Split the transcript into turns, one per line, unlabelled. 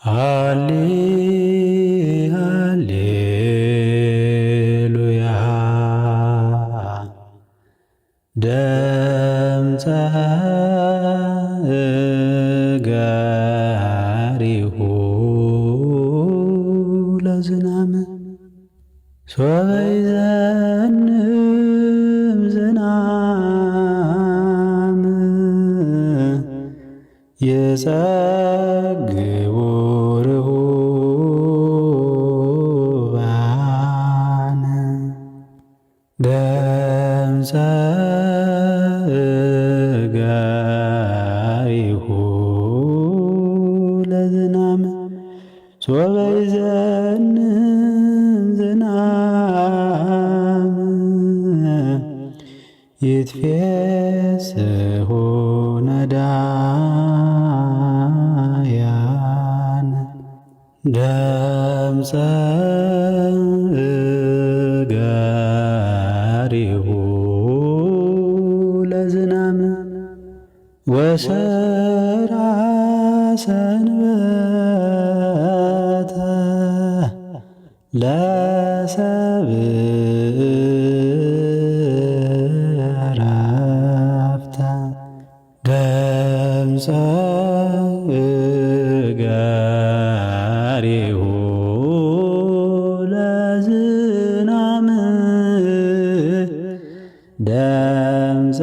ሃሌ ሃሌሉያ ደምፀ እገሪሁ ለዝናም ሶበ ይዘንብ ዝናም ይጸግቡ ርሁባን ደምፀ እገሪሁ ለዝናም ሶበ ይዘንብ ዝናም ይትፌስሑ ነዳያን ደምፀ እገሪሁ ለዝናም ወሰርዐ ሰንበተ ለሰብእ ዕረፍተ ደምፀ እገሪሁ ለዝናም ደምፀ